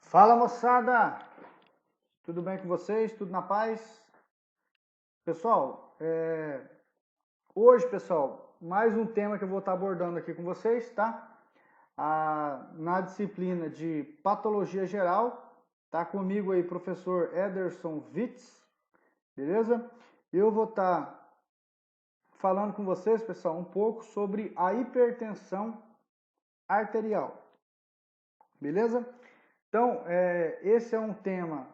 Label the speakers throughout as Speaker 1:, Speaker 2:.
Speaker 1: Fala, moçada! Tudo bem com vocês? Tudo na paz? Pessoal, hoje, pessoal, mais um tema que eu vou estar abordando aqui com vocês, tá? Na disciplina de Patologia Geral, tá comigo aí professor Ederson Witz, beleza? Eu vou estar falando com vocês, pessoal, um pouco sobre a hipertensão arterial, beleza? Então, esse é um tema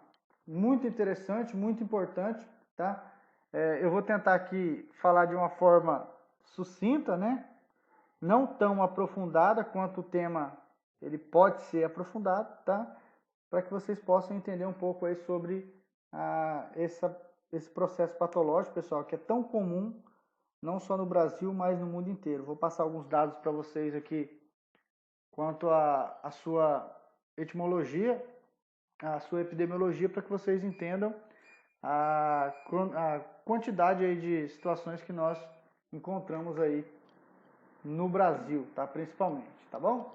Speaker 1: muito interessante, muito importante, tá? Eu vou tentar aqui falar de uma forma sucinta, né? Não tão aprofundada quanto o tema ele pode ser aprofundado, tá? Para que vocês possam entender um pouco aí sobre esse processo patológico, pessoal, que é tão comum, não só no Brasil, mas no mundo inteiro. Vou passar alguns dados para vocês aqui quanto à sua etimologia, a sua epidemiologia, para que vocês entendam a quantidade aí de situações que nós encontramos aí no Brasil, tá? Principalmente, tá bom?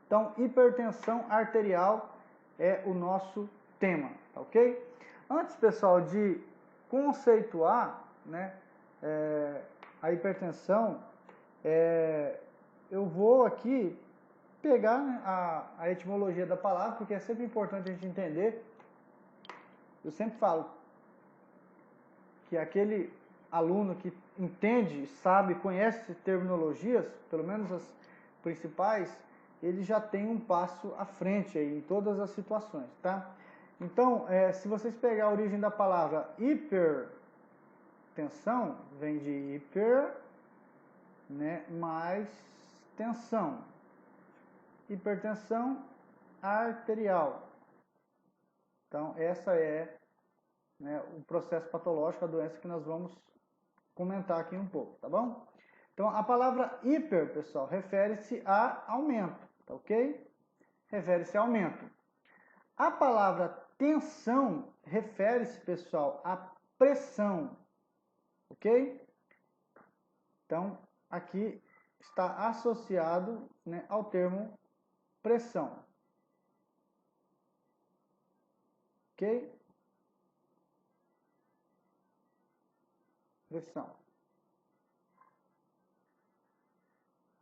Speaker 1: Então, hipertensão arterial é o nosso tema, tá ok? Antes, pessoal, de conceituar, né, a hipertensão, eu vou aqui pegar, né, a etimologia da palavra, porque é sempre importante a gente entender. Eu sempre falo que aquele aluno que entende, sabe, conhece terminologias, pelo menos as principais, ele já tem um passo à frente aí em todas as situações, tá? Então, se vocês pegar a origem da palavra hipertensão, vem de hiper, né, mais tensão. Hipertensão arterial. Então, essa é, né, o processo patológico, a doença que nós vamos comentar aqui um pouco, tá bom? Então, a palavra hiper, pessoal, refere-se a aumento, tá ok? Refere-se a aumento. A palavra tensão refere-se, pessoal, a pressão, ok? Então, aqui está associado, né, ao termo pressão, ok? Pressão. O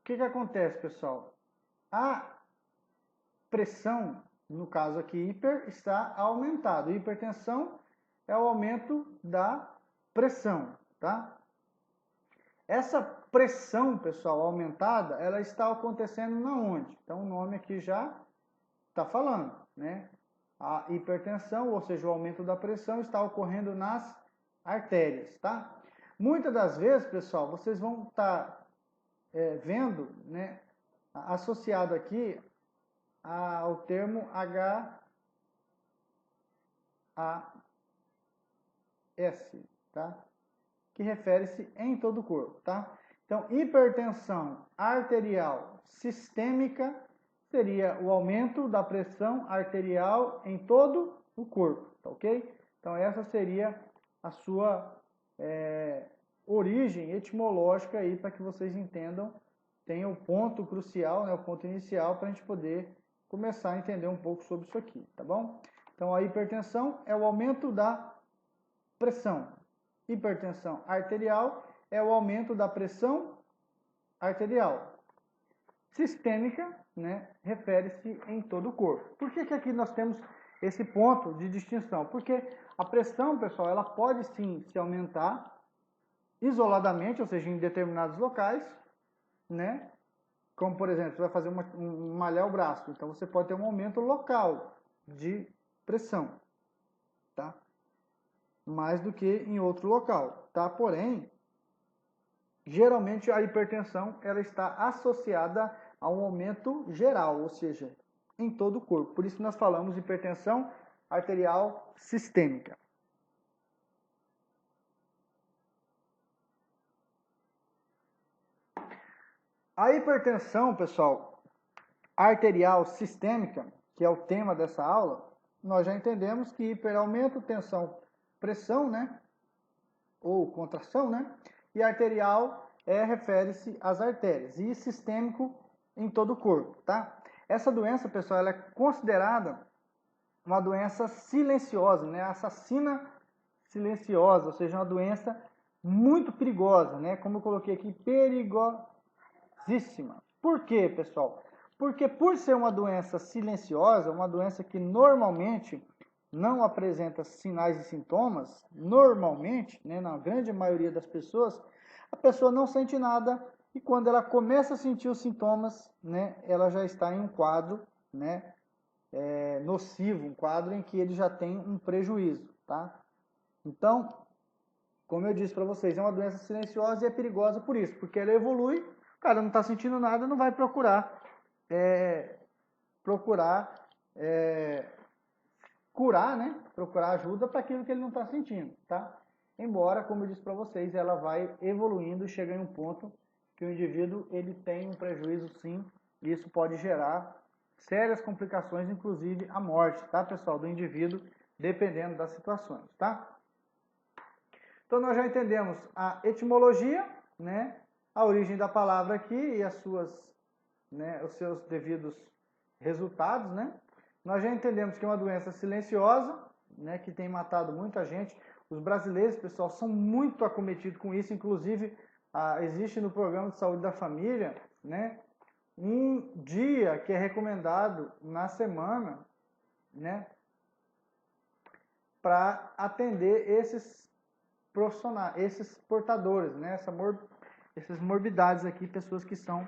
Speaker 1: que acontece, pessoal? A pressão, no caso aqui hiper, está aumentado. Hipertensão é o aumento da pressão, tá? Essa pressão, pessoal, aumentada, ela está acontecendo na onde? Então o nome aqui já está falando, né? A hipertensão, ou seja, o aumento da pressão, está ocorrendo nas artérias, tá? Muitas das vezes, pessoal, vocês vão estar vendo, né, associado aqui ao termo HAS, tá? Que refere-se em todo o corpo, tá? Então, hipertensão arterial sistêmica seria o aumento da pressão arterial em todo o corpo, tá ok? Então, essa seria a sua origem etimológica aí, para que vocês entendam, tem o ponto crucial, né, o ponto inicial, para a gente poder começar a entender um pouco sobre isso aqui, tá bom? Então, a hipertensão é o aumento da pressão. Hipertensão arterial é o aumento da pressão arterial. Sistêmica, né, refere-se em todo o corpo. Por que aqui nós temos esse ponto de distinção? Porque a pressão, pessoal, ela pode sim se aumentar isoladamente, ou seja, em determinados locais, né? Como, por exemplo, você vai fazer malhar o braço, então você pode ter um aumento local de pressão, tá? Mais do que em outro local, tá? Porém, geralmente a hipertensão ela está associada a um aumento geral, ou seja, em todo o corpo. Por isso nós falamos hipertensão arterial sistêmica. A hipertensão, pessoal, arterial sistêmica, que é o tema dessa aula, nós já entendemos que hiper aumento, tensão, pressão, né? Ou contração, né? E arterial refere-se às artérias. E sistêmico em todo o corpo, tá? Essa doença, pessoal, ela é considerada uma doença silenciosa, né? Assassina silenciosa, ou seja, uma doença muito perigosa, né? Como eu coloquei aqui, perigosíssima. Por quê, pessoal? Porque por ser uma doença silenciosa, uma doença que normalmente não apresenta sinais e sintomas, normalmente, né, na grande maioria das pessoas, a pessoa não sente nada e quando ela começa a sentir os sintomas, né, ela já está em um quadro, né, nocivo, um quadro em que ele já tem um prejuízo, tá? Então, como eu disse para vocês, é uma doença silenciosa e é perigosa por isso, porque ela evolui, o cara não está sentindo nada, não vai procurar curar, né? Procurar ajuda para aquilo que ele não está sentindo, tá? Embora, como eu disse para vocês, ela vai evoluindo e chega em um ponto que o indivíduo ele tem um prejuízo sim, e isso pode gerar sérias complicações, inclusive a morte, tá, pessoal, do indivíduo, dependendo das situações, tá? Então nós já entendemos a etimologia, né? A origem da palavra aqui e as suas, né, os seus devidos resultados, né? Nós já entendemos que é uma doença silenciosa, né, que tem matado muita gente. Os brasileiros, pessoal, são muito acometidos com isso. Inclusive, existe no programa de saúde da família, né, um dia que é recomendado na semana, né, para atender esses profissionais, esses portadores, né, essas morbidades aqui, pessoas que estão,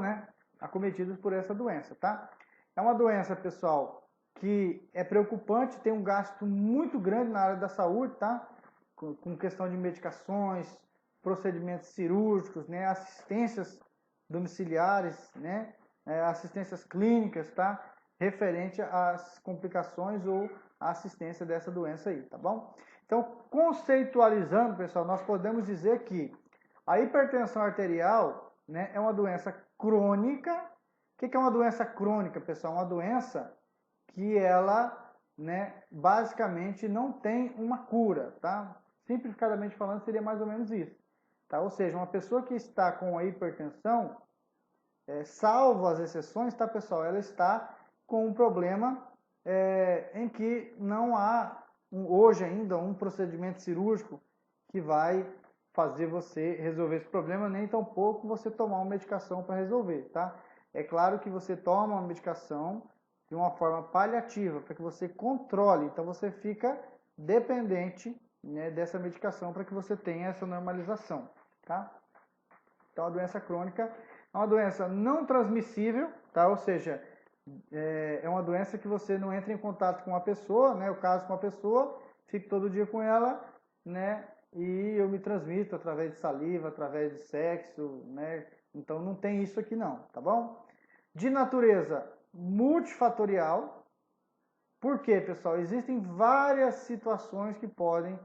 Speaker 1: né, acometidos por essa doença, tá? É uma doença, pessoal, que é preocupante, tem um gasto muito grande na área da saúde, tá? Com questão de medicações, procedimentos cirúrgicos, né? Assistências domiciliares, né? Assistências clínicas, tá? Referente às complicações ou à assistência dessa doença aí, tá bom? Então, conceitualizando, pessoal, nós podemos dizer que a hipertensão arterial, né, é uma doença crônica. O que é uma doença crônica, pessoal? Uma doença que ela, né, basicamente não tem uma cura, tá? Simplificadamente falando, seria mais ou menos isso, tá? Ou seja, uma pessoa que está com a hipertensão, salvo as exceções, tá, pessoal? Ela está com um problema em que não há, hoje ainda, um procedimento cirúrgico que vai fazer você resolver esse problema, nem tampouco você tomar uma medicação para resolver, tá? É claro que você toma uma medicação de uma forma paliativa, para que você controle, então você fica dependente, né, dessa medicação para que você tenha essa normalização, tá? Então a doença crônica é uma doença não transmissível, tá? Ou seja, é uma doença que você não entra em contato com a pessoa, né? O caso com a pessoa, fico todo dia com ela, né? E eu me transmito através de saliva, através de sexo, né? Então não tem isso aqui não, tá bom? De natureza multifatorial. Por quê, pessoal? Existem várias situações que podem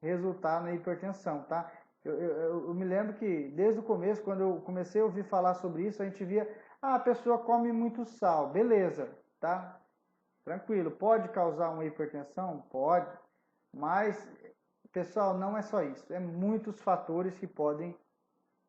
Speaker 1: resultar na hipertensão, tá? Eu me lembro que desde o começo, quando eu comecei a ouvir falar sobre isso, a gente via, a pessoa come muito sal, beleza, tá? Tranquilo, pode causar uma hipertensão? Pode, mas, pessoal, não é só isso, é muitos fatores que podem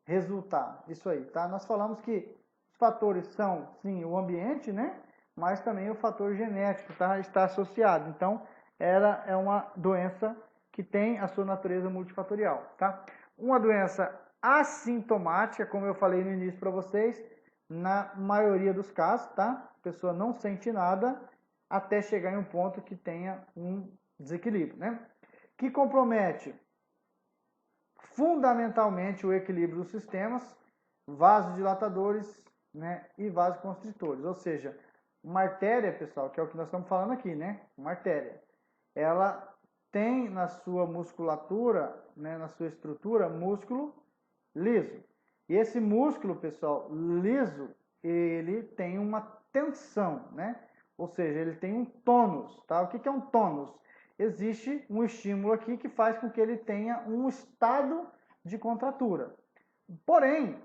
Speaker 1: resultar isso aí, tá? Nós falamos que os fatores são, sim, o ambiente, né? Mas também o fator genético, tá? Está associado. Então, ela é uma doença que tem a sua natureza multifatorial, tá? Uma doença assintomática, como eu falei no início para vocês, na maioria dos casos, tá? A pessoa não sente nada até chegar em um ponto que tenha um desequilíbrio, né? Que compromete fundamentalmente o equilíbrio dos sistemas, vasodilatadores, né, e vasoconstritores. Ou seja, uma artéria, pessoal, que é o que nós estamos falando aqui, né? Uma artéria. Ela tem na sua musculatura, né, na sua estrutura, músculo liso. E esse músculo, pessoal, liso, ele tem uma tensão, né? Ou seja, ele tem um tônus, tá? O que é um tônus? Existe um estímulo aqui que faz com que ele tenha um estado de contratura. Porém,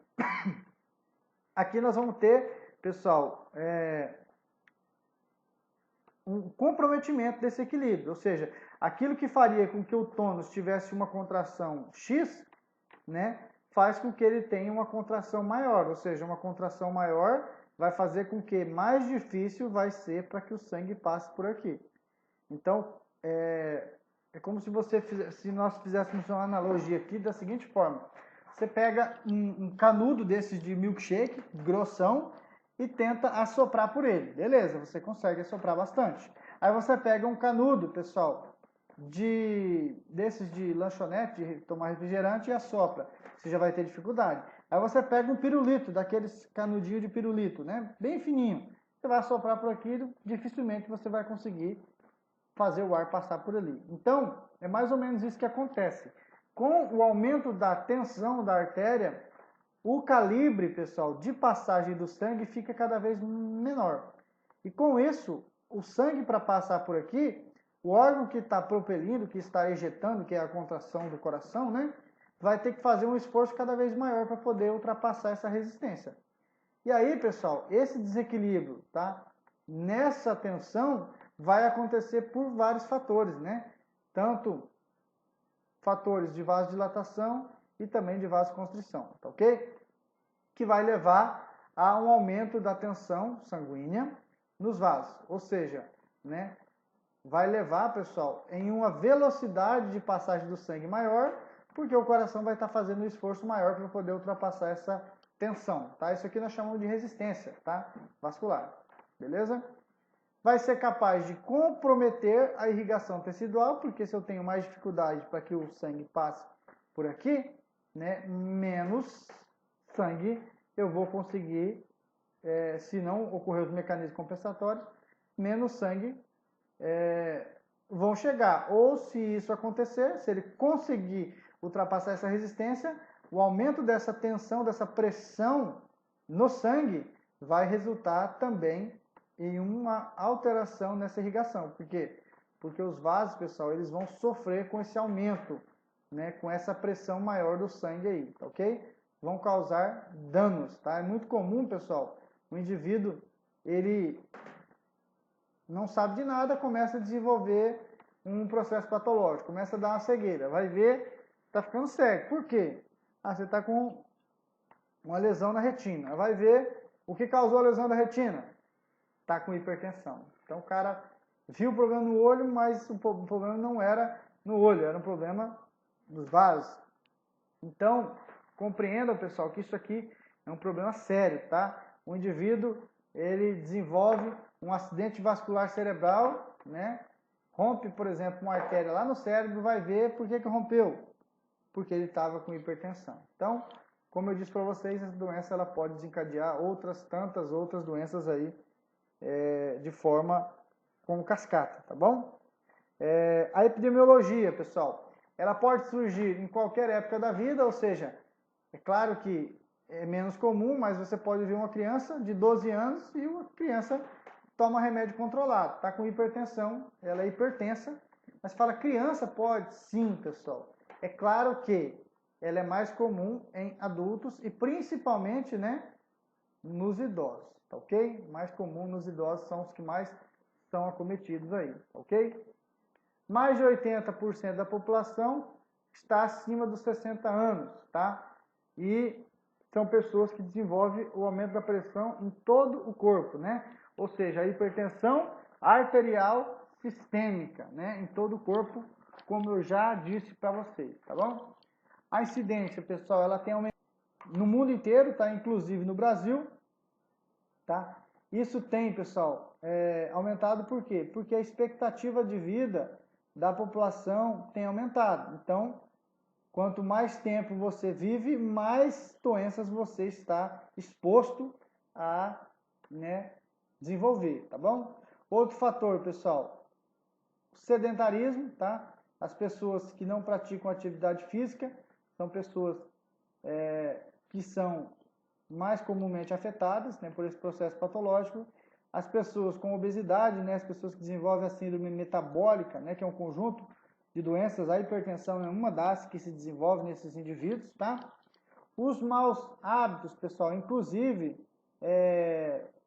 Speaker 1: aqui nós vamos ter, pessoal, um comprometimento desse equilíbrio. Ou seja, aquilo que faria com que o tônus tivesse uma contração X, né, faz com que ele tenha uma contração maior. Ou seja, uma contração maior vai fazer com que mais difícil vai ser para que o sangue passe por aqui. Então, é como se nós fizéssemos uma analogia aqui da seguinte forma. Você pega um canudo desses de milkshake, grossão, e tenta assoprar por ele. Beleza, você consegue assoprar bastante. Aí você pega um canudo, pessoal, desses de lanchonete, de tomar refrigerante, e assopra. Você já vai ter dificuldade. Aí você pega um pirulito, daqueles canudinhos de pirulito, né? Bem fininho. Você vai assoprar por aquilo, dificilmente você vai conseguir fazer o ar passar por ali. Então, é mais ou menos isso que acontece. Com o aumento da tensão da artéria, o calibre, pessoal, de passagem do sangue fica cada vez menor. E com isso, o sangue para passar por aqui, o órgão que está propelindo, que está ejetando, que é a contração do coração, né? Vai ter que fazer um esforço cada vez maior para poder ultrapassar essa resistência. E aí, pessoal, esse desequilíbrio, tá? Nessa tensão vai acontecer por vários fatores, né? Tanto fatores de vasodilatação e também de vasoconstrição, tá ok? Que vai levar a um aumento da tensão sanguínea nos vasos, ou seja, né? Vai levar, pessoal, em uma velocidade de passagem do sangue maior, porque o coração vai estar fazendo um esforço maior para poder ultrapassar essa tensão, tá? Isso aqui nós chamamos de resistência, tá? Vascular, beleza? Vai ser capaz de comprometer a irrigação tecidual, porque se eu tenho mais dificuldade para que o sangue passe por aqui, né, menos sangue eu vou conseguir, se não ocorrer os mecanismos compensatórios, menos sangue vão chegar. Ou se isso acontecer, se ele conseguir ultrapassar essa resistência, o aumento dessa tensão, dessa pressão no sangue vai resultar também em uma alteração nessa irrigação. Por quê? Porque os vasos, pessoal, eles vão sofrer com esse aumento, né, com essa pressão maior do sangue aí, tá ok? Vão causar danos, tá? É muito comum, pessoal, o indivíduo, ele não sabe de nada, começa a desenvolver um processo patológico, começa a dar uma cegueira, vai ver, tá ficando cego. Por quê? Você está com uma lesão na retina, vai ver o que causou a lesão da retina. Está com hipertensão. Então o cara viu o problema no olho, mas o problema não era no olho, era um problema dos vasos. Então, compreendam, pessoal, que isso aqui é um problema sério, tá? O indivíduo, ele desenvolve um acidente vascular cerebral, né? Rompe, por exemplo, uma artéria lá no cérebro, vai ver por que rompeu. Porque ele estava com hipertensão. Então, como eu disse para vocês, essa doença ela pode desencadear tantas outras doenças aí, de forma como cascata, tá bom? A epidemiologia, pessoal, ela pode surgir em qualquer época da vida, ou seja, é claro que é menos comum, mas você pode ver uma criança de 12 anos e uma criança toma remédio controlado, está com hipertensão, ela é hipertensa, mas fala criança pode? Sim, pessoal. É claro que ela é mais comum em adultos e principalmente, né, nos idosos, tá ok? Mais comum nos idosos, são os que mais são acometidos aí, tá ok? Mais de 80% da população está acima dos 60 anos, tá? E são pessoas que desenvolvem o aumento da pressão em todo o corpo, né? Ou seja, a hipertensão arterial sistêmica, né? Em todo o corpo, como eu já disse para vocês, tá bom? A incidência, pessoal, ela tem aumentado no mundo inteiro, tá? Inclusive no Brasil, tá? Isso tem, pessoal, aumentado por quê? Porque a expectativa de vida da população tem aumentado. Então, quanto mais tempo você vive, mais doenças você está exposto a, né, desenvolver, tá bom? Outro fator, pessoal, sedentarismo, tá? As pessoas que não praticam atividade física são pessoas que são mais comumente afetadas, né, por esse processo patológico. As pessoas com obesidade, né, as pessoas que desenvolvem a síndrome metabólica, né, que é um conjunto de doenças, a hipertensão é uma das que se desenvolve nesses indivíduos, tá? Os maus hábitos, pessoal, inclusive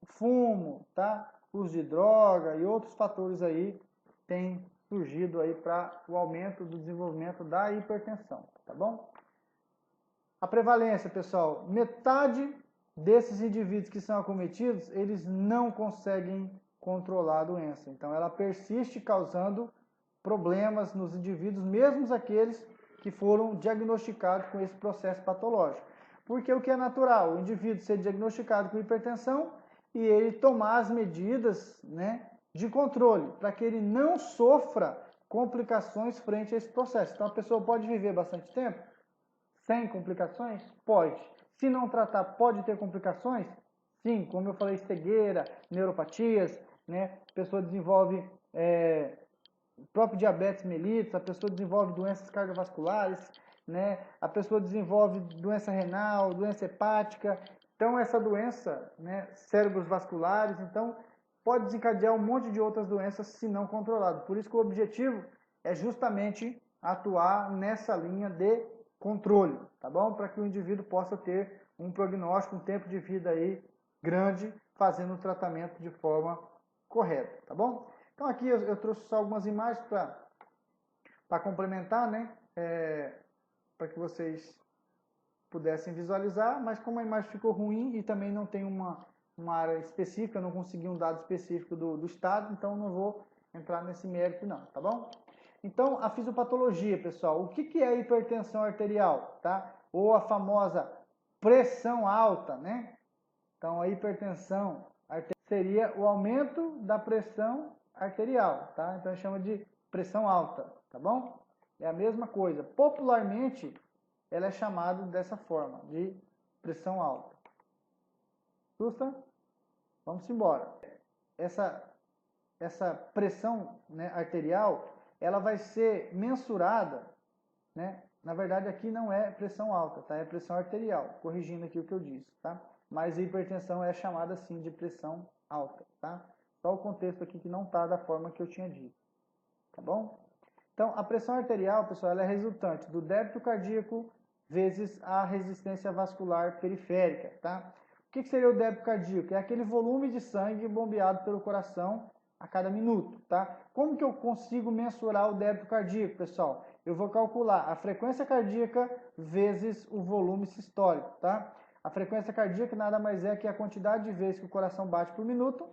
Speaker 1: fumo, tá? Uso de droga e outros fatores aí têm surgido aí para o aumento do desenvolvimento da hipertensão, tá bom? A prevalência, pessoal, metade desses indivíduos que são acometidos, eles não conseguem controlar a doença. Então, ela persiste causando problemas nos indivíduos, mesmo aqueles que foram diagnosticados com esse processo patológico. Porque o que é natural? O indivíduo ser diagnosticado com hipertensão e ele tomar as medidas, né, de controle, para que ele não sofra complicações frente a esse processo. Então, a pessoa pode viver bastante tempo sem complicações? Pode. Se não tratar, pode ter complicações? Sim, como eu falei, cegueira, neuropatias, né? A pessoa desenvolve próprio diabetes mellitus, a pessoa desenvolve doenças cardiovasculares, né? A pessoa desenvolve doença renal, doença hepática. Então, essa doença, né, cérebros vasculares, então, pode desencadear um monte de outras doenças se não controlado. Por isso que o objetivo é justamente atuar nessa linha de controle, tá bom? Para que o indivíduo possa ter um prognóstico, um tempo de vida aí grande, fazendo o tratamento de forma correta, tá bom? Então aqui eu trouxe só algumas imagens para complementar, né? Para que vocês pudessem visualizar, mas como a imagem ficou ruim e também não tem uma área específica, não consegui um dado específico do estado, então não vou entrar nesse mérito não, tá bom? Então, a fisiopatologia, pessoal, o que é a hipertensão arterial, tá? Ou a famosa pressão alta, né? Então, a hipertensão arterial seria o aumento da pressão arterial, tá? Então, a gente chama de pressão alta, tá bom? É a mesma coisa. Popularmente, ela é chamada dessa forma, de pressão alta. Assusta? Vamos embora. Essa pressão, né, arterial, ela vai ser mensurada, né? Na verdade, aqui não é pressão alta, tá? É pressão arterial, corrigindo aqui o que eu disse, tá? Mas a hipertensão é chamada assim de pressão alta, tá? Só o contexto aqui que não está da forma que eu tinha dito, tá bom? Então, a pressão arterial, pessoal, ela é resultante do débito cardíaco vezes a resistência vascular periférica, tá? O que seria o débito cardíaco? É aquele volume de sangue bombeado pelo coração a cada minuto, tá? Como que eu consigo mensurar o débito cardíaco, pessoal? Eu vou calcular a frequência cardíaca vezes o volume sistólico, tá? A frequência cardíaca nada mais é que a quantidade de vezes que o coração bate por minuto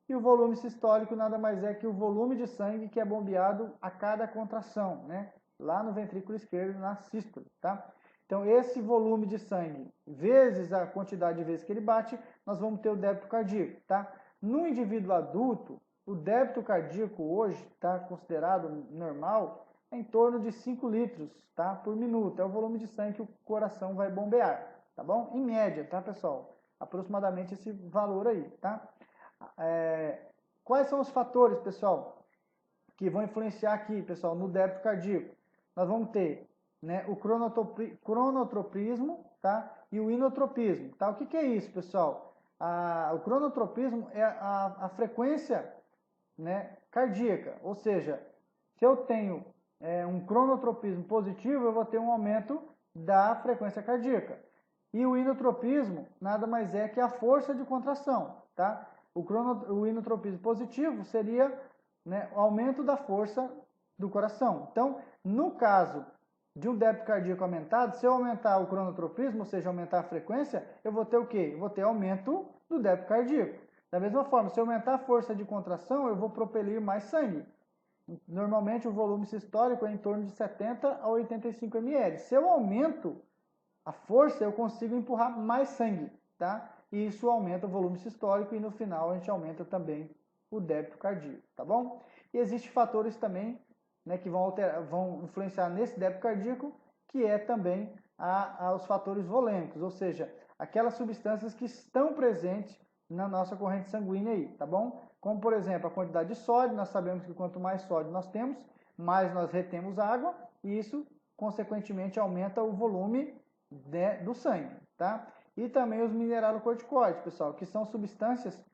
Speaker 1: e o volume sistólico nada mais é que o volume de sangue que é bombeado a cada contração, né? Lá no ventrículo esquerdo, na sístole, tá? Então, esse volume de sangue vezes a quantidade de vezes que ele bate, nós vamos ter o débito cardíaco, tá? No indivíduo adulto, o débito cardíaco hoje está considerado normal em torno de 5 litros, tá, por minuto. É o volume de sangue que o coração vai bombear, tá bom? Em média, tá, pessoal? Aproximadamente esse valor aí, tá? Quais são os fatores, pessoal, que vão influenciar aqui, pessoal, no débito cardíaco? Nós vamos ter, né, o cronotropismo, tá, e o inotropismo, tá? O que é isso, pessoal? O cronotropismo é a frequência, né, cardíaca, ou seja, se eu tenho um cronotropismo positivo, eu vou ter um aumento da frequência cardíaca. E o inotropismo nada mais é que a força de contração, tá? O inotropismo positivo seria, né, o aumento da força do coração. Então, no caso de um débito cardíaco aumentado, se eu aumentar o cronotropismo, ou seja, aumentar a frequência, eu vou ter o quê? Eu vou ter aumento do débito cardíaco. Da mesma forma, se eu aumentar a força de contração, eu vou propelir mais sangue. Normalmente o volume sistólico é em torno de 70 a 85 ml. Se eu aumento a força, eu consigo empurrar mais sangue, tá? E isso aumenta o volume sistólico e no final a gente aumenta também o débito cardíaco, tá bom? E existem fatores também, né, que vão influenciar nesse débito cardíaco, que é também os fatores volêmicos, ou seja, aquelas substâncias que estão presentes na nossa corrente sanguínea aí, tá bom? Como, por exemplo, a quantidade de sódio, nós sabemos que quanto mais sódio nós temos, mais nós retemos água, e isso, consequentemente, aumenta o volume, né, do sangue, tá? E também os mineralocorticoides, pessoal, que são substâncias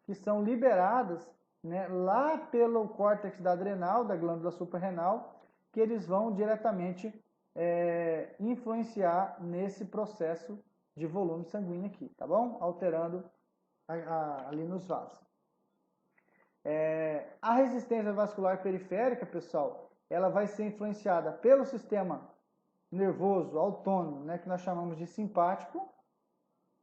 Speaker 1: que são liberadas, né, lá pelo córtex da adrenal, da glândula suprarrenal, que eles vão diretamente influenciar nesse processo de volume sanguíneo aqui, tá bom? Alterando ali nos vasos. A resistência vascular periférica, pessoal, ela vai ser influenciada pelo sistema nervoso autônomo, né, que nós chamamos de simpático,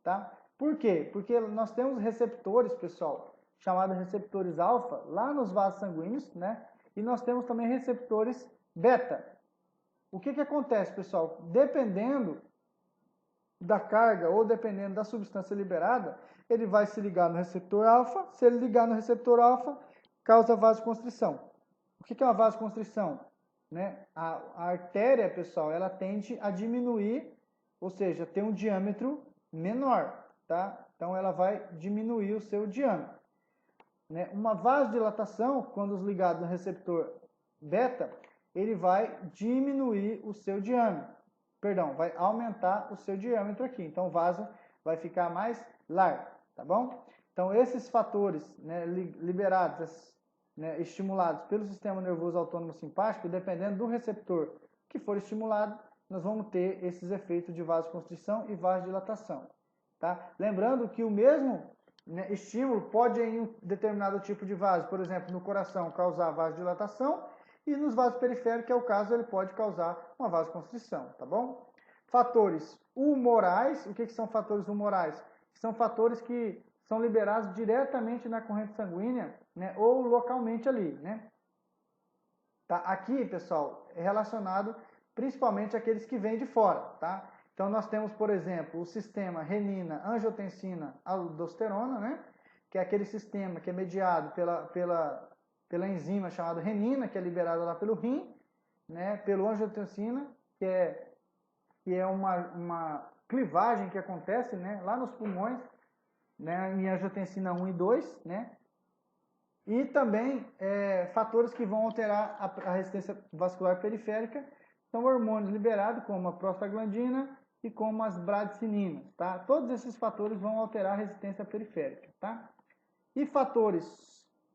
Speaker 1: tá? Por quê? Porque nós temos receptores, pessoal, chamados receptores alfa, lá nos vasos sanguíneos, né? E nós temos também receptores beta. O que acontece, pessoal? Dependendo da carga ou dependendo da substância liberada, ele vai se ligar no receptor alfa. Se ele ligar no receptor alfa, causa vasoconstrição. O que é uma vasoconstrição? Né? A artéria, pessoal, ela tende a diminuir, ou seja, ter um diâmetro menor, tá? Então ela vai diminuir o seu diâmetro. Né? Uma vasodilatação, quando ligado no receptor beta, ele vai diminuir o seu diâmetro. Perdão, vai aumentar o seu diâmetro aqui. Então o vaso vai ficar mais largo, tá bom? Então esses fatores, né, liberados, né, estimulados pelo sistema nervoso autônomo simpático, dependendo do receptor que for estimulado, nós vamos ter esses efeitos de vasoconstrição e vasodilatação. Tá? Lembrando que o mesmo, né, estímulo pode em um determinado tipo de vaso, por exemplo, no coração, causar vasodilatação, e nos vasos periféricos, que é o caso, ele pode causar uma vasoconstrição, tá bom? Fatores humorais, o que são fatores humorais? São fatores que são liberados diretamente na corrente sanguínea, né, ou localmente ali, né? Tá? Aqui, pessoal, é relacionado principalmente àqueles que vêm de fora, tá? Então nós temos, por exemplo, o sistema renina, angiotensina, aldosterona, né? Que é aquele sistema que é mediado pela enzima chamada renina, que é liberada lá pelo rim, né? Pelo angiotensina, que é uma clivagem que acontece, né? Lá nos pulmões, né? Em angiotensina 1 e 2, né? E também fatores que vão alterar a resistência vascular periférica são hormônios liberados, como a prostaglandina e como as bradicininas, tá? Todos esses fatores vão alterar a resistência periférica, tá? E fatores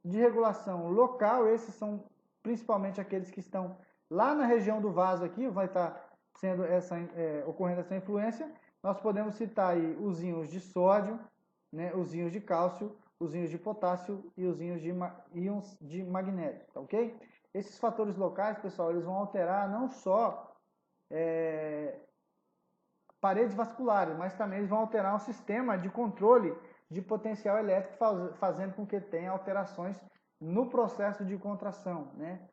Speaker 1: de regulação local, esses são principalmente aqueles que estão lá na região do vaso aqui, vai estar sendo ocorrendo essa influência. Nós podemos citar aí os íons de sódio, né, os íons de cálcio, os íons de potássio e os íons de magnésio, tá ok? Esses fatores locais, pessoal, eles vão alterar não só paredes vasculares, mas também eles vão alterar um sistema de controle de potencial elétrico, fazendo com que tenha alterações no processo de contração, né,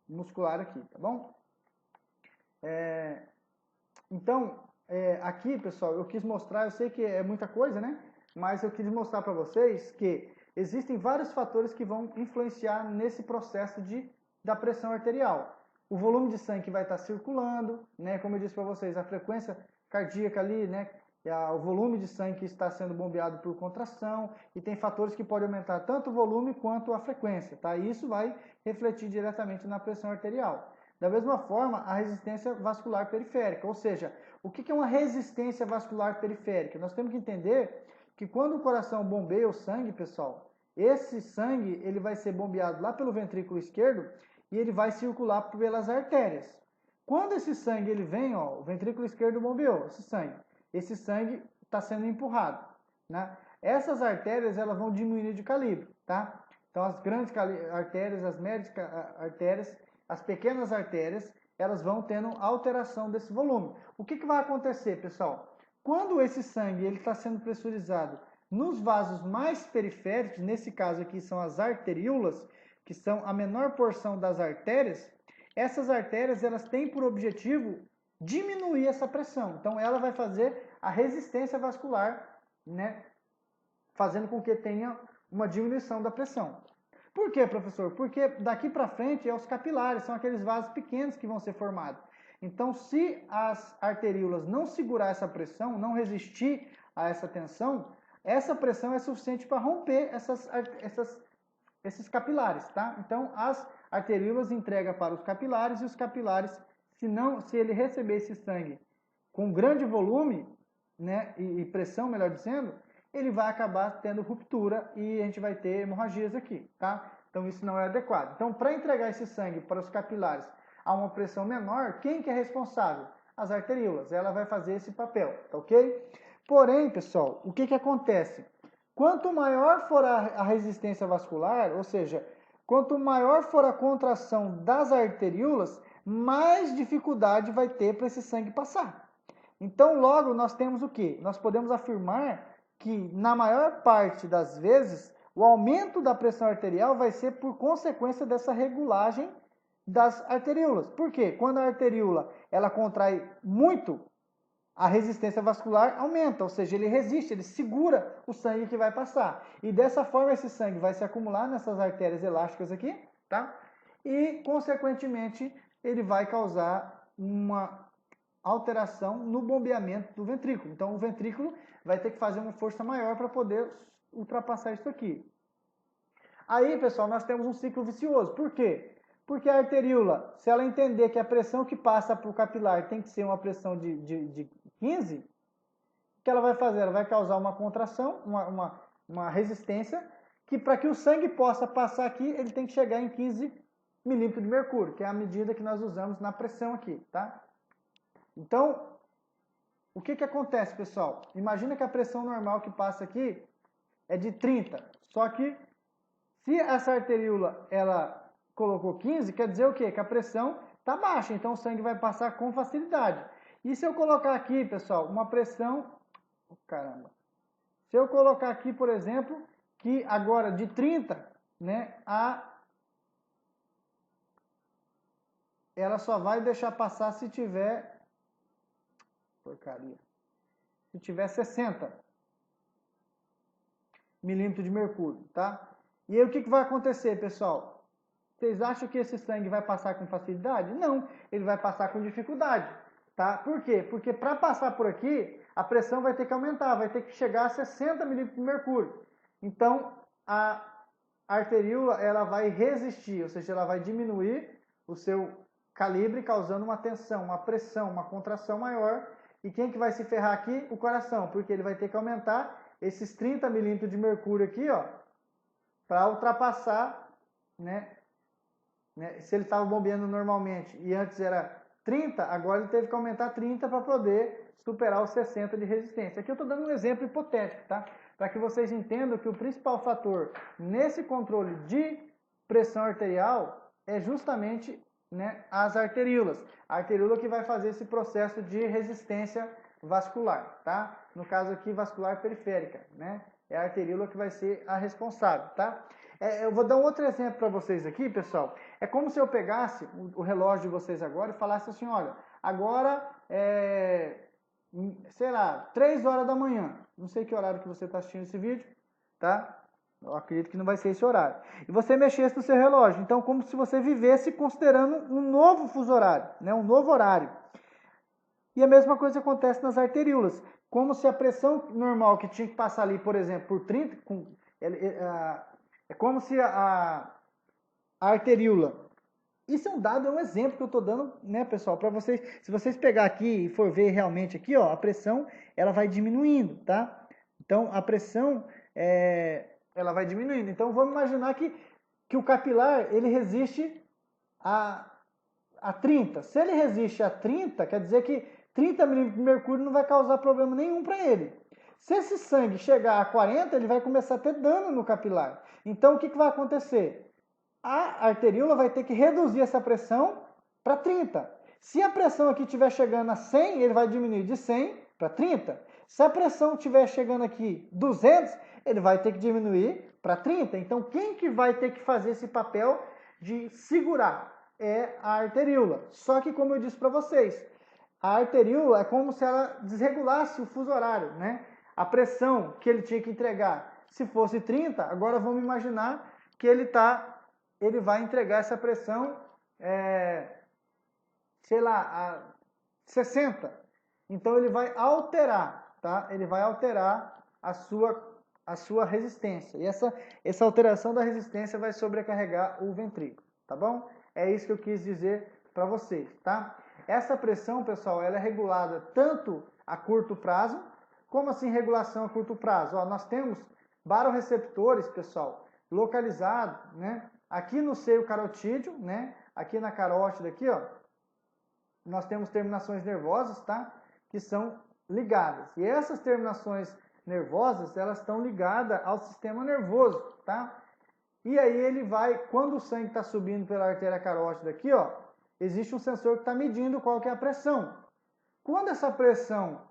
Speaker 1: muscular aqui, tá bom? Então, aqui, pessoal, eu quis mostrar, eu sei que é muita coisa, né? Mas eu quis mostrar para vocês que existem vários fatores que vão influenciar nesse processo da pressão arterial. O volume de sangue que vai estar circulando, né? Como eu disse para vocês, a frequência cardíaca ali, né? O volume de sangue que está sendo bombeado por contração, e tem fatores que podem aumentar tanto o volume quanto a frequência, tá? E isso vai refletir diretamente na pressão arterial. Da mesma forma, a resistência vascular periférica, ou seja, o que é uma resistência vascular periférica? Nós temos que entender que quando o coração bombeia o sangue, pessoal, esse sangue ele vai ser bombeado lá pelo ventrículo esquerdo e ele vai circular pelas artérias. Quando esse sangue ele vem, ó, o ventrículo esquerdo bombeou esse sangue está sendo empurrado, né? Essas artérias elas vão diminuir de calibre, tá? Então as grandes artérias, as médias artérias, as pequenas artérias, elas vão tendo alteração desse volume. O que vai acontecer, pessoal? Quando esse sangue está sendo pressurizado nos vasos mais periféricos, nesse caso aqui são as arteríolas, que são a menor porção das artérias, essas artérias elas têm por objetivo diminuir essa pressão. Então ela vai fazer a resistência vascular, né, fazendo com que tenha uma diminuição da pressão. Por quê, professor? Porque daqui para frente é os capilares, são aqueles vasos pequenos que vão ser formados. Então, se as arteríolas não segurar essa pressão, não resistir a essa tensão, essa pressão é suficiente para romper esses capilares, tá? Então, as arteríolas entregam para os capilares e os capilares, se ele receber esse sangue com grande volume, né, e pressão, melhor dizendo, ele vai acabar tendo ruptura e a gente vai ter hemorragias aqui, tá? Então, isso não é adequado. Então, para entregar esse sangue para os capilares a uma pressão menor, quem que é responsável? As arteríolas. Ela vai fazer esse papel, tá ok? Porém, pessoal, o que acontece? Quanto maior for a resistência vascular, ou seja, quanto maior for a contração das arteríolas, mais dificuldade vai ter para esse sangue passar. Então, logo, nós temos o quê? Nós podemos afirmar que na maior parte das vezes o aumento da pressão arterial vai ser por consequência dessa regulagem das arteríolas. Por quê? Quando a arteríola ela contrai muito, a resistência vascular aumenta, ou seja, ele resiste, ele segura o sangue que vai passar. E dessa forma esse sangue vai se acumular nessas artérias elásticas aqui, tá? E, consequentemente, ele vai causar uma alteração no bombeamento do ventrículo. Então, o ventrículo vai ter que fazer uma força maior para poder ultrapassar isso aqui. Aí, pessoal, nós temos um ciclo vicioso. Por quê? Porque a arteríola, se ela entender que a pressão que passa para o capilar tem que ser uma pressão de 15, o que ela vai fazer? Ela vai causar uma contração, uma resistência, que para que o sangue possa passar aqui, ele tem que chegar em 15 milímetros de mercúrio, que é a medida que nós usamos na pressão aqui, tá? Então, o que acontece, pessoal? Imagina que a pressão normal que passa aqui é de 30, só que se essa arteríola, ela colocou 15, quer dizer o quê? Que a pressão está baixa, então o sangue vai passar com facilidade. E se eu colocar aqui, pessoal, uma pressão... Caramba! Se eu colocar aqui, por exemplo, que agora de 30, né, ela só vai deixar passar se tiver... Porcaria! Se tiver 60 milímetros de mercúrio, tá? E aí o que vai acontecer, pessoal? Vocês acham que esse sangue vai passar com facilidade? Não, ele vai passar com dificuldade, tá? Por quê? Porque para passar por aqui, a pressão vai ter que aumentar, vai ter que chegar a 60 milímetros de mercúrio. Então, a arteríola, ela vai resistir, ou seja, ela vai diminuir o seu calibre, causando uma tensão, uma pressão, uma contração maior. E quem que vai se ferrar aqui? O coração, porque ele vai ter que aumentar esses 30 milímetros de mercúrio aqui, ó, para ultrapassar, né? Se ele estava bombeando normalmente e antes era 30, agora ele teve que aumentar 30 para poder superar os 60 de resistência. Aqui eu estou dando um exemplo hipotético, tá? Para que vocês entendam que o principal fator nesse controle de pressão arterial é justamente, né, as arteríolas. A arteríola que vai fazer esse processo de resistência vascular, tá? No caso aqui, vascular periférica, né? É a arteríola que vai ser a responsável, tá? Eu vou dar um outro exemplo para vocês aqui, pessoal. É como se eu pegasse o relógio de vocês agora e falasse assim, olha, agora sei lá, 3 horas da manhã. Não sei que horário que você está assistindo esse vídeo, tá? Eu acredito que não vai ser esse horário. E você mexesse no seu relógio. Então, como se você vivesse considerando um novo fuso horário, né? Um novo horário. E a mesma coisa acontece nas arteríolas. Como se a pressão normal que tinha que passar ali, por exemplo, por 30... É como se a arteríola... Isso é um dado, é um exemplo que eu estou dando, né, pessoal, para vocês. Se vocês pegar aqui e for ver realmente aqui, ó, a pressão, ela vai diminuindo, tá? Então, a pressão, ela vai diminuindo. Então, vamos imaginar que o capilar, ele resiste a 30. Se ele resiste a 30, quer dizer que 30 milímetros de mercúrio não vai causar problema nenhum para ele. Se esse sangue chegar a 40, ele vai começar a ter dano no capilar. Então, o que vai acontecer? A arteríola vai ter que reduzir essa pressão para 30. Se a pressão aqui estiver chegando a 100, ele vai diminuir de 100 para 30. Se a pressão estiver chegando aqui 200, ele vai ter que diminuir para 30. Então, quem que vai ter que fazer esse papel de segurar? É a arteríola. Só que, como eu disse para vocês, a arteríola é como se ela desregulasse o fuso horário, né? A pressão que ele tinha que entregar, se fosse 30, agora vamos imaginar que ele vai entregar essa pressão, sei lá, a 60. Então ele vai alterar, tá? Ele vai alterar a sua resistência. E essa alteração da resistência vai sobrecarregar o ventrículo, tá bom? É isso que eu quis dizer para vocês, tá? Essa pressão, pessoal, ela é regulada tanto a curto prazo, como assim regulação a curto prazo? Ó, nós temos baroreceptores, pessoal, localizados, né? Aqui no seio carotídeo, né? Aqui na carótida, aqui, ó, nós temos terminações nervosas, tá? Que são ligadas. E essas terminações nervosas, elas estão ligadas ao sistema nervoso, tá? E aí ele vai, quando o sangue está subindo pela artéria carótida aqui, ó, existe um sensor que está medindo qual que é a pressão. Quando essa pressão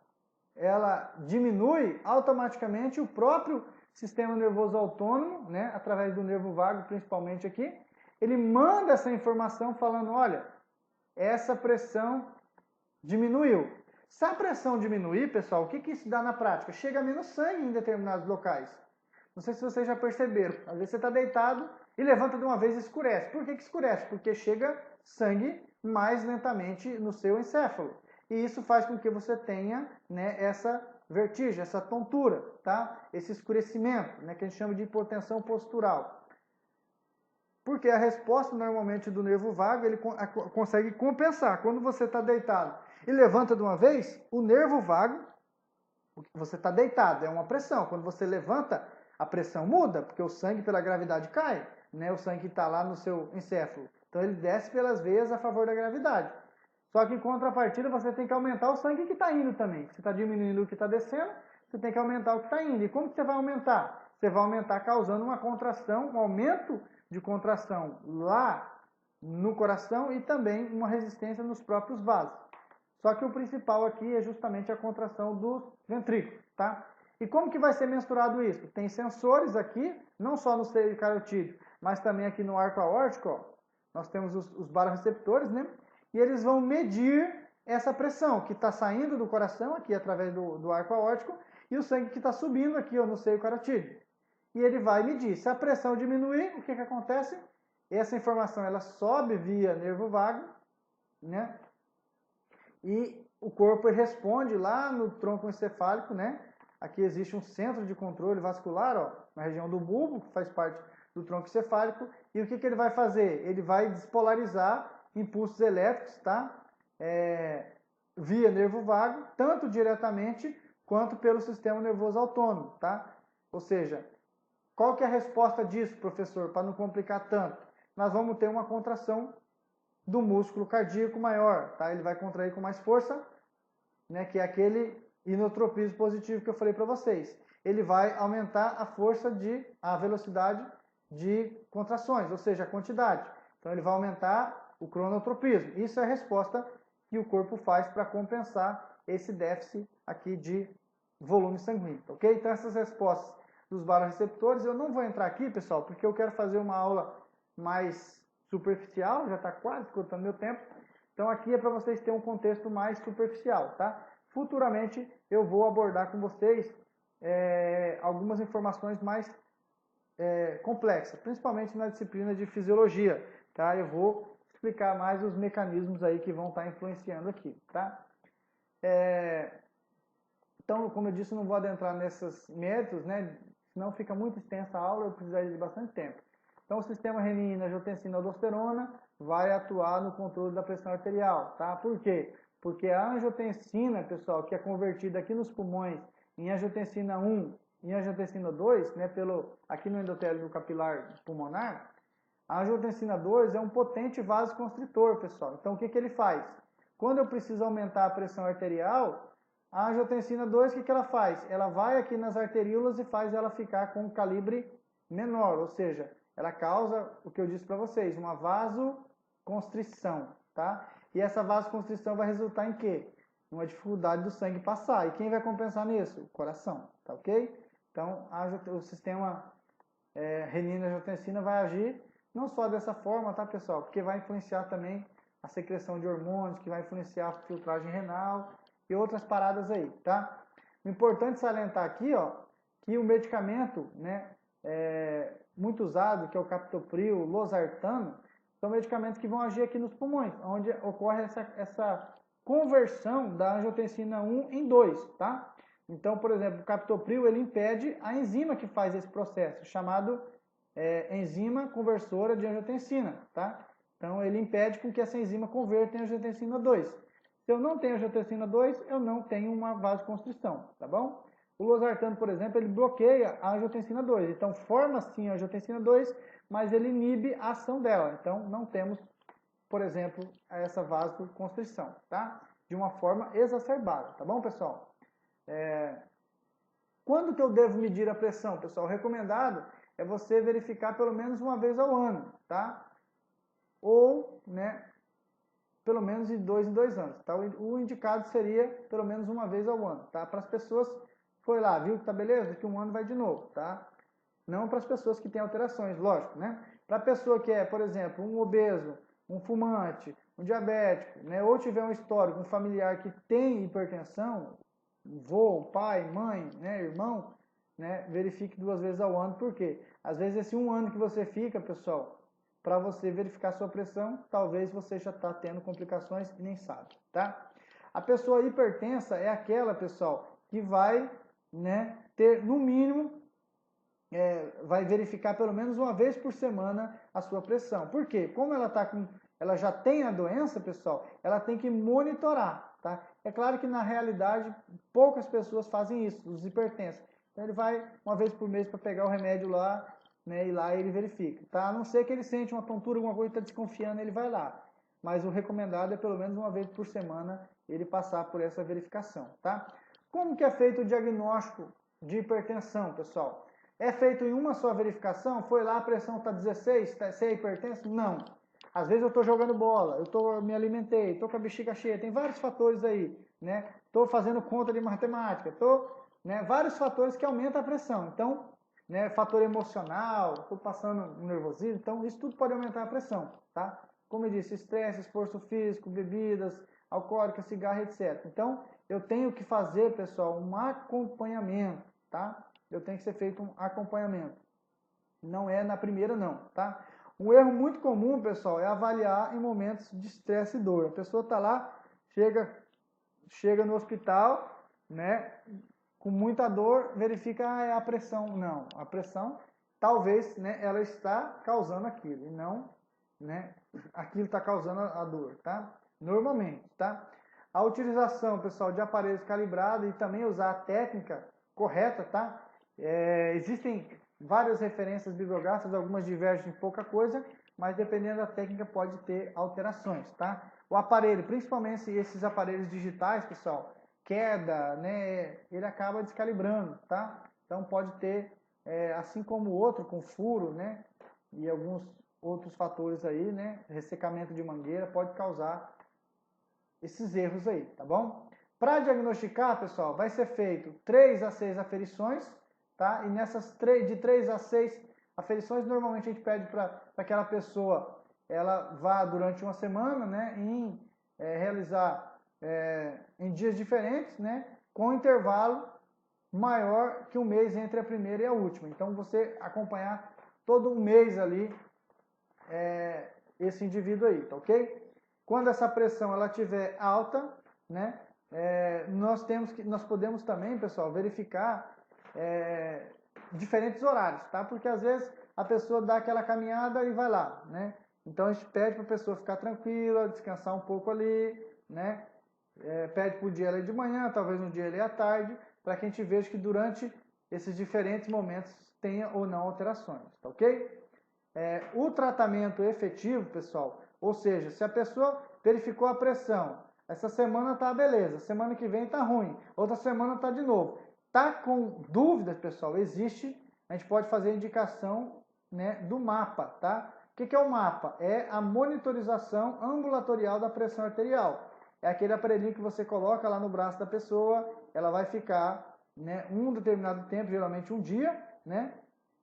Speaker 1: ela diminui, automaticamente o próprio sistema nervoso autônomo, né, através do nervo vago principalmente aqui, ele manda essa informação falando, olha, essa pressão diminuiu. Se a pressão diminuir, pessoal, o que isso dá na prática? Chega menos sangue em determinados locais. Não sei se vocês já perceberam. Às vezes você está deitado e levanta de uma vez e escurece. Por que escurece? Porque chega sangue mais lentamente no seu encéfalo. E isso faz com que você tenha, né, essa vertigem, essa tontura, tá? Esse escurecimento, né, que a gente chama de hipotensão postural. Porque a resposta normalmente do nervo vago, ele consegue compensar. Quando você está deitado e levanta de uma vez, o nervo vago, você está deitado, é uma pressão. Quando você levanta, a pressão muda, porque o sangue pela gravidade cai, né? O sangue que está lá no seu encéfalo. Então ele desce pelas veias a favor da gravidade. Só que em contrapartida você tem que aumentar o sangue que está indo também. Você está diminuindo o que está descendo, você tem que aumentar o que está indo. E como que você vai aumentar? Você vai aumentar causando uma contração, um aumento de contração lá no coração e também uma resistência nos próprios vasos. Só que o principal aqui é justamente a contração dos ventrículos, tá? E como que vai ser mensurado isso? Tem sensores aqui, não só no seio carotídeo, mas também aqui no arco aórtico, ó. Nós temos os baroreceptores, né? E eles vão medir essa pressão que está saindo do coração, aqui através do arco aórtico, e o sangue que está subindo aqui, ó, no seio carotídeo. E ele vai medir. Se a pressão diminuir, o que acontece? Essa informação ela sobe via nervo vago, né? E o corpo responde lá no tronco encefálico, né? Aqui existe um centro de controle vascular, ó, na região do bulbo, que faz parte do tronco encefálico. E o que ele vai fazer? Ele vai despolarizar impulsos elétricos, tá? Via nervo vago, tanto diretamente quanto pelo sistema nervoso autônomo, tá? Ou seja, qual que é a resposta disso, professor, para não complicar tanto? Nós vamos ter uma contração do músculo cardíaco maior, tá? Ele vai contrair com mais força, né, que é aquele inotropismo positivo que eu falei para vocês. Ele vai aumentar a velocidade de contrações, ou seja, a quantidade. Então ele vai aumentar o cronotropismo. Isso é a resposta que o corpo faz para compensar esse déficit aqui de volume sanguíneo, ok? Então essas respostas dos baroreceptores, eu não vou entrar aqui, pessoal, porque eu quero fazer uma aula mais superficial, já está quase esgotando meu tempo. Então aqui é para vocês terem um contexto mais superficial, tá? Futuramente eu vou abordar com vocês algumas informações mais complexas, principalmente na disciplina de fisiologia, tá? Eu vou explicar mais os mecanismos aí que vão estar influenciando aqui, tá? Então, como eu disse, eu não vou adentrar nesses métodos, né? Senão fica muito extensa a aula, eu precisaria de bastante tempo. Então, o sistema renina, angiotensina, aldosterona vai atuar no controle da pressão arterial, tá? Por quê? Porque a angiotensina, pessoal, que é convertida aqui nos pulmões em angiotensina 1 e angiotensina 2, né, aqui no endotélio capilar pulmonar, a angiotensina 2 é um potente vasoconstritor, pessoal. Então, o que ele faz? Quando eu preciso aumentar a pressão arterial, a angiotensina 2, o que ela faz? Ela vai aqui nas arteríolas e faz ela ficar com um calibre menor, ou seja, ela causa o que eu disse para vocês, uma vasoconstrição, tá? E essa vasoconstrição vai resultar em quê? Uma dificuldade do sangue passar. E quem vai compensar nisso? O coração, tá ok? Então, o sistema renina-angiotensina vai agir não só dessa forma, tá, pessoal? Porque vai influenciar também a secreção de hormônios, que vai influenciar a filtragem renal e outras paradas aí, tá? O importante salientar aqui, ó, que o medicamento, né, muito usado, que é o captopril, losartano, são medicamentos que vão agir aqui nos pulmões, onde ocorre essa conversão da angiotensina 1 em 2, tá? Então, por exemplo, o captopril, ele impede a enzima que faz esse processo, chamado enzima conversora de angiotensina, tá? Então, ele impede com que essa enzima converta em angiotensina 2. Se eu não tenho angiotensina 2, eu não tenho uma vasoconstrição, tá bom? O losartano, por exemplo, ele bloqueia a angiotensina 2. Então, forma sim a angiotensina 2, mas ele inibe a ação dela. Então, não temos, por exemplo, essa vasoconstrição, tá? De uma forma exacerbada, tá bom, pessoal? Quando que eu devo medir a pressão, pessoal? O recomendado é você verificar pelo menos uma vez ao ano, tá? Ou, né, pelo menos de 2 em 2 anos, tá? O indicado seria pelo menos uma vez ao ano, tá? Para as pessoas, foi lá, viu que tá beleza, daqui um ano vai de novo, tá? Não para as pessoas que têm alterações, lógico, né? Para a pessoa que é, por exemplo, um obeso, um fumante, um diabético, né? Ou tiver um histórico, um familiar que tem hipertensão, vô, pai, mãe, né, irmão, né, verifique 2 vezes ao ano, por quê? Às vezes esse um ano que você fica, pessoal, para você verificar sua pressão, talvez você já está tendo complicações e nem sabe, tá? A pessoa hipertensa é aquela, pessoal, que vai, né, ter no mínimo, vai verificar pelo menos uma vez por semana a sua pressão. Por quê? Como ela já tem a doença, pessoal, ela tem que monitorar, tá? É claro que na realidade poucas pessoas fazem isso, os hipertensos. Então ele vai uma vez por mês para pegar o remédio lá, né, e lá ele verifica, tá? A não ser que ele sente uma tontura, alguma coisa, está desconfiando, ele vai lá. Mas o recomendado é pelo menos uma vez por semana ele passar por essa verificação, tá? Como que é feito o diagnóstico de hipertensão, pessoal? É feito em uma só verificação? Foi lá, a pressão está 16, você é hipertenso? Não. Às vezes eu estou jogando bola, eu me alimentei, estou com a bexiga cheia, tem vários fatores aí, né? Estou fazendo conta de matemática, né? Vários fatores que aumentam a pressão. Então, né, fator emocional, estou passando um nervosismo, então isso tudo pode aumentar a pressão, tá? Como eu disse, estresse, esforço físico, bebidas alcoólicas, cigarro, etc. Então, eu tenho que fazer, pessoal, um acompanhamento, tá? Eu tenho que ser feito um acompanhamento. Não é na primeira, não, tá? Um erro muito comum, pessoal, é avaliar em momentos de estresse e dor. A pessoa está lá, chega no hospital, né, com muita dor, verifica a pressão. Não, a pressão, talvez, né, ela está causando aquilo, e não, né, aquilo está causando a dor, tá? Normalmente, tá? A utilização, pessoal, de aparelhos calibrados e também usar a técnica correta, tá? Existem várias referências bibliográficas, algumas divergem em pouca coisa, mas dependendo da técnica pode ter alterações, tá? O aparelho, principalmente esses aparelhos digitais, pessoal, queda, né, ele acaba descalibrando, tá? Então pode ter, assim como o outro, com furo, né, e alguns outros fatores aí, né, ressecamento de mangueira, pode causar esses erros aí, tá bom? Para diagnosticar, pessoal, vai ser feito 3 a 6 aferições, tá? E nessas de 3 a 6 aferições, normalmente a gente pede para aquela pessoa, ela vá durante uma semana, né, realizar em dias diferentes, né, com intervalo maior que um mês entre a primeira e a última. Então, você acompanhar todo um mês ali esse indivíduo aí, tá ok? Quando essa pressão ela estiver alta, né, nós podemos também, pessoal, verificar diferentes horários, tá? Porque às vezes a pessoa dá aquela caminhada e vai lá, né? Então a gente pede para a pessoa ficar tranquila, descansar um pouco ali, né? Pede para o dia ali de manhã, talvez um dia ali à tarde, para que a gente veja que durante esses diferentes momentos tenha ou não alterações, tá ok? O tratamento efetivo, pessoal, ou seja, se a pessoa verificou a pressão, essa semana tá beleza, semana que vem tá ruim, outra semana tá de novo. Tá com dúvidas, pessoal, a gente pode fazer a indicação, né, do mapa, tá? O que é o mapa? É a monitorização ambulatorial da pressão arterial. É aquele aparelhinho que você coloca lá no braço da pessoa, ela vai ficar, né, um determinado tempo, geralmente um dia, né?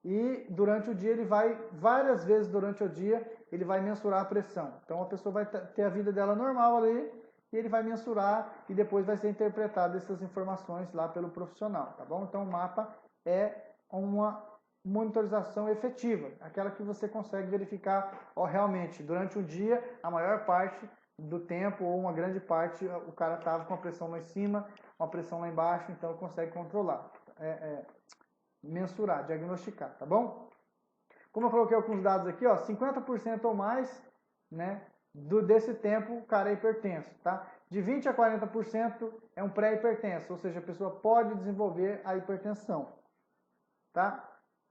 Speaker 1: E durante o dia ele vai, várias vezes durante o dia, ele vai mensurar a pressão. Então a pessoa vai ter a vida dela normal ali, e ele vai mensurar e depois vai ser interpretado essas informações lá pelo profissional, tá bom? Então o mapa é uma monitorização efetiva, aquela que você consegue verificar, realmente, durante o dia, a maior parte do tempo, ou uma grande parte, o cara estava com a pressão lá em cima, uma pressão lá embaixo, então consegue controlar. Mensurar, diagnosticar, tá bom? Como eu coloquei alguns dados aqui, ó, 50% ou mais, né, desse tempo o cara é hipertenso, tá? De 20 a 40% é um pré-hipertenso, ou seja, a pessoa pode desenvolver a hipertensão, tá?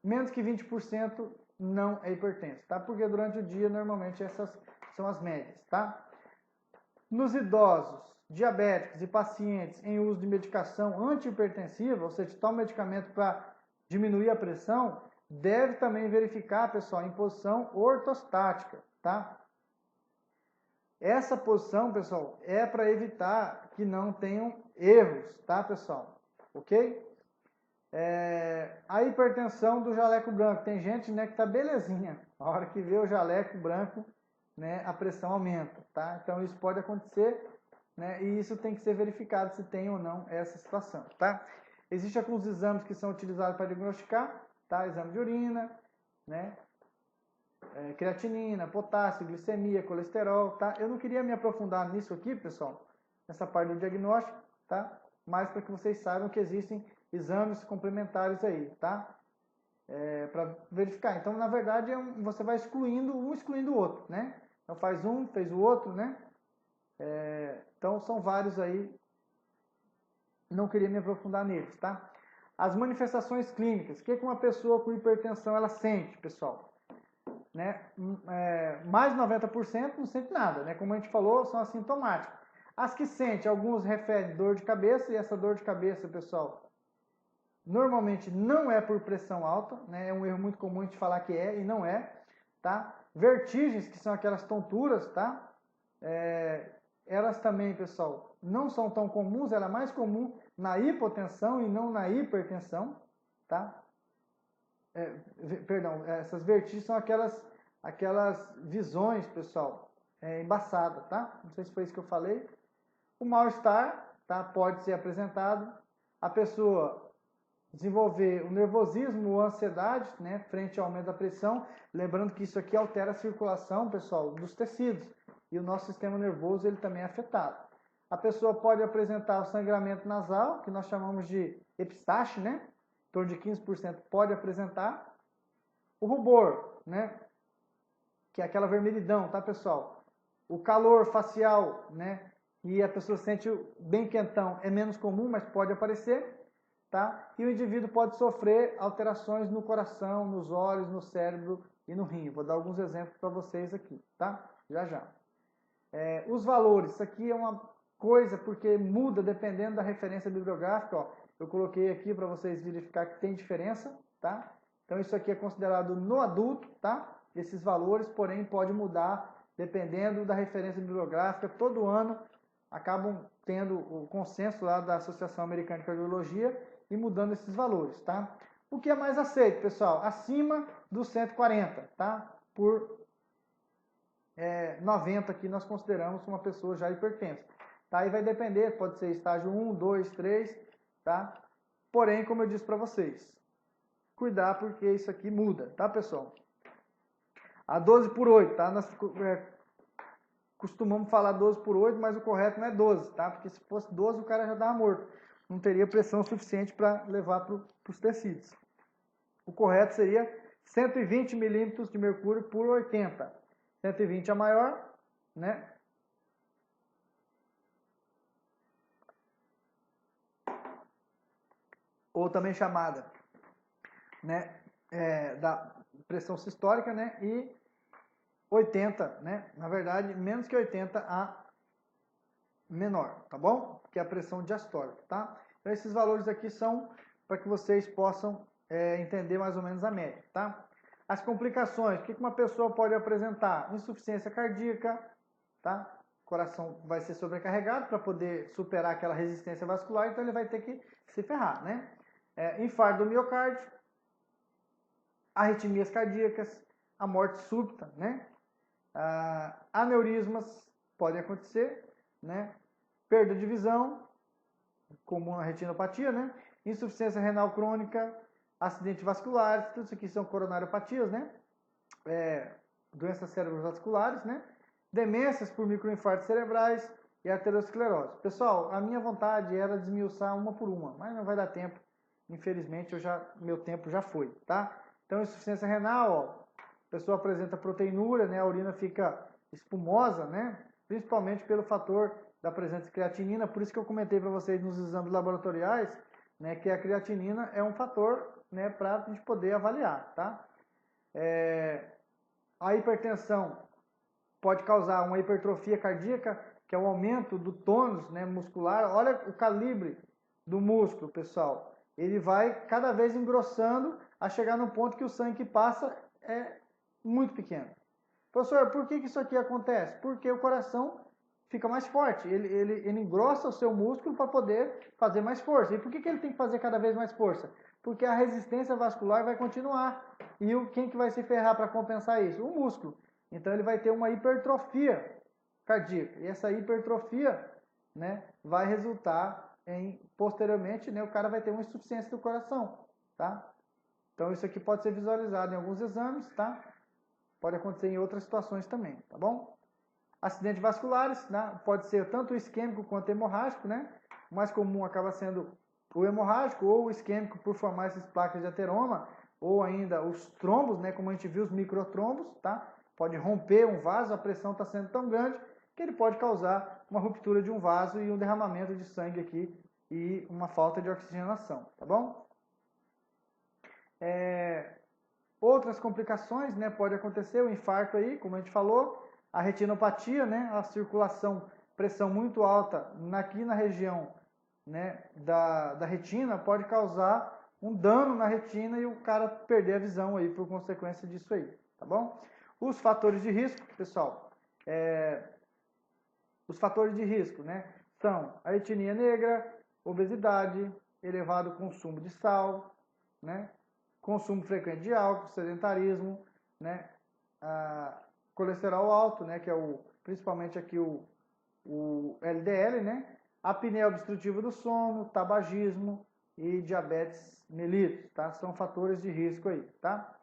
Speaker 1: Menos que 20% não é hipertenso, tá? Porque durante o dia, normalmente, essas são as médias, tá? Nos idosos, diabéticos e pacientes em uso de medicação antihipertensiva, ou seja, toma medicamento para diminuir a pressão, deve também verificar, pessoal, em posição ortostática, tá? Essa posição, pessoal, é para evitar que não tenham erros, tá, pessoal? Ok? A hipertensão do jaleco branco. Tem gente, né, que tá belezinha. A hora que vê o jaleco branco, né, a pressão aumenta, tá? Então isso pode acontecer, né, e isso tem que ser verificado se tem ou não essa situação, tá? Existem alguns exames que são utilizados para diagnosticar, tá? Exame de urina, né? Creatinina, potássio, glicemia, colesterol, tá? Eu não queria me aprofundar nisso aqui, pessoal, nessa parte do diagnóstico, tá? Mas para que vocês saibam que existem exames complementares aí, tá? Para verificar. Então, na verdade, você vai excluindo um, excluindo o outro, né? Então faz um, fez o outro, né? Então são vários aí. Não queria me aprofundar neles, tá? As manifestações clínicas. O que uma pessoa com hipertensão ela sente, pessoal? Né? Mais de 90% não sente nada, né? Como a gente falou, são assintomáticas. As que sente, alguns referem dor de cabeça, e essa dor de cabeça, pessoal, normalmente não é por pressão alta, né? É um erro muito comum a gente falar que é, e não é, tá? Vertigens, que são aquelas tonturas, tá? Elas também, pessoal, não são tão comuns, ela é mais comum na hipotensão e não na hipertensão, tá? Essas vertigens são aquelas visões, pessoal, embaçadas, tá? Não sei se foi isso que eu falei. O mal-estar, tá? Pode ser apresentado. A pessoa desenvolver o nervosismo ou a ansiedade, né? Frente ao aumento da pressão. Lembrando que isso aqui altera a circulação, pessoal, dos tecidos. E o nosso sistema nervoso, ele também é afetado. A pessoa pode apresentar o sangramento nasal, que nós chamamos de epistaxe, né? Em torno de 15% pode apresentar. O rubor, né? Que é aquela vermelhidão, tá, pessoal? O calor facial, né? E a pessoa sente bem quentão, é menos comum, mas pode aparecer, tá? E o indivíduo pode sofrer alterações no coração, nos olhos, no cérebro e no rim. Vou dar alguns exemplos para vocês aqui, tá? Já já. Os valores, isso aqui é uma coisa porque muda dependendo da referência bibliográfica, ó. Eu coloquei aqui para vocês verificar que tem diferença, tá? Então isso aqui é considerado no adulto, tá? Esses valores, porém, pode mudar dependendo da referência bibliográfica. Todo ano acabam tendo o consenso lá da Associação Americana de Cardiologia e mudando esses valores, tá? O que é mais aceito, pessoal? Acima dos 140, tá? Por 90 que nós consideramos uma pessoa já hipertensa. Tá? Aí vai depender, pode ser estágio 1, 2, 3, tá? Porém, como eu disse para vocês, cuidar porque isso aqui muda, tá, pessoal? A 12 por 8, tá? Nós costumamos falar 12 por 8, mas o correto não é 12, tá? Porque se fosse 12, o cara já estava morto. Não teria pressão suficiente para levar para os tecidos. O correto seria 120 milímetros de mercúrio por 80. 120 é maior, né? Ou também chamada, né? Da pressão sistólica, né? E 80, né? Na verdade, menos que 80 a menor, tá bom? Que é a pressão diastólica, tá? Então esses valores aqui são para que vocês possam entender mais ou menos a média, tá? As complicações, o que uma pessoa pode apresentar? Insuficiência cardíaca, tá? O coração vai ser sobrecarregado para poder superar aquela resistência vascular, então ele vai ter que se ferrar, né? Infarto do miocárdio, arritmias cardíacas, a morte súbita, né? Aneurismas podem acontecer, né? Perda de visão, comum na retinopatia, né? Insuficiência renal crônica, acidentes vasculares, tudo isso aqui são coronariopatias, né? Doenças cerebrovasculares, né? Demências por microinfartos cerebrais e arteriosclerose. Pessoal, a minha vontade era desmiuçar uma por uma, mas não vai dar tempo. Infelizmente, meu tempo já foi, tá? Então, insuficiência renal, ó, a pessoa apresenta proteinúria, né? A urina fica espumosa, né? Principalmente pelo fator da presença de creatinina. Por isso que eu comentei para vocês nos exames laboratoriais, né? Que a creatinina é um fator, né? Para a gente poder avaliar, tá? A hipertensão pode causar uma hipertrofia cardíaca, que é o aumento do tônus, né, muscular. Olha o calibre do músculo, pessoal. Ele vai cada vez engrossando a chegar no ponto que o sangue que passa é muito pequeno. Professor, por que isso aqui acontece? Porque o coração fica mais forte, ele engrossa o seu músculo para poder fazer mais força. E por que ele tem que fazer cada vez mais força? Porque a resistência vascular vai continuar. E quem que vai se ferrar para compensar isso? O músculo. Então ele vai ter uma hipertrofia cardíaca. E essa hipertrofia, né, vai resultar em, posteriormente, né, o cara vai ter uma insuficiência do coração, tá? Então isso aqui pode ser visualizado em alguns exames, tá? Pode acontecer em outras situações também, tá bom? Acidentes vasculares, né? Pode ser tanto isquêmico quanto hemorrágico, né? O mais comum acaba sendo o hemorrágico ou o isquêmico por formar essas placas de ateroma, ou ainda os trombos, né? Como a gente viu, os microtrombos, tá? Pode romper um vaso, a pressão está sendo tão grande que ele pode causar uma ruptura de um vaso e um derramamento de sangue aqui e uma falta de oxigenação, tá bom? Outras complicações, né? Pode acontecer o infarto aí, como a gente falou, a retinopatia, né? A circulação, pressão muito alta aqui na região, né? da retina pode causar um dano na retina e o cara perder a visão aí por consequência disso aí, tá bom? Os fatores de risco, pessoal, os fatores de risco, né? São a etnia negra, obesidade, elevado consumo de sal, né? Consumo frequente de álcool, sedentarismo, né? Colesterol alto, né? Que é principalmente aqui o LDL, né? Apneia obstrutiva do sono, tabagismo e diabetes mellitus, tá? São fatores de risco aí, tá?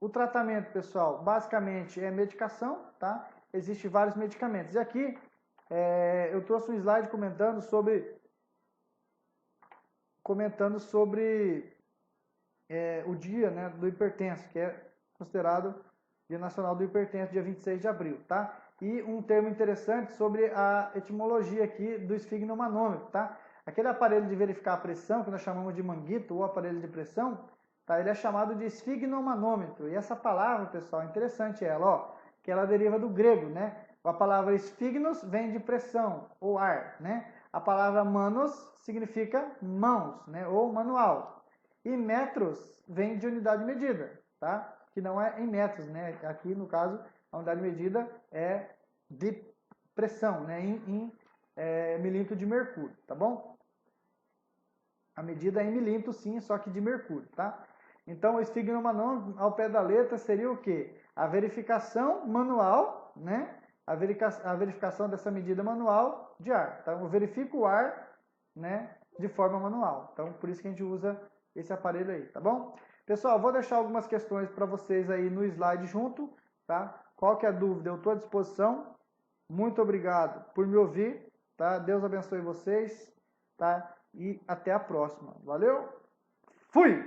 Speaker 1: O tratamento, pessoal, basicamente é medicação, tá? Existem vários medicamentos. E aqui eu trouxe um slide comentando sobre o dia, né, do hipertenso, que é considerado Dia Nacional do Hipertenso, dia 26 de abril, tá? E um termo interessante sobre a etimologia aqui do esfigmomanômetro, tá? Aquele aparelho de verificar a pressão, que nós chamamos de manguito ou aparelho de pressão, tá? Ele é chamado de esfigmomanômetro. E essa palavra, pessoal, é interessante ela, ó, que ela deriva do grego, né? A palavra esfignos vem de pressão ou ar, né? A palavra manos significa mãos, né? Ou manual. E metros vem de unidade de medida, tá? Que não é em metros, né? Aqui, no caso, a unidade de medida é de pressão, né? Em milímetro de mercúrio, tá bom? A medida é em milímetro, sim, só que de mercúrio, tá? Então, o esfigmomanômetro, ao pé da letra, seria o quê? A verificação manual, né? A verificação dessa medida manual de ar. Então, eu verifico o ar, né? De forma manual. Então, por isso que a gente usa esse aparelho aí, tá bom? Pessoal, vou deixar algumas questões para vocês aí no slide junto, tá? Qualquer dúvida, eu estou à disposição. Muito obrigado por me ouvir, tá? Deus abençoe vocês, tá? E até a próxima. Valeu? Fui!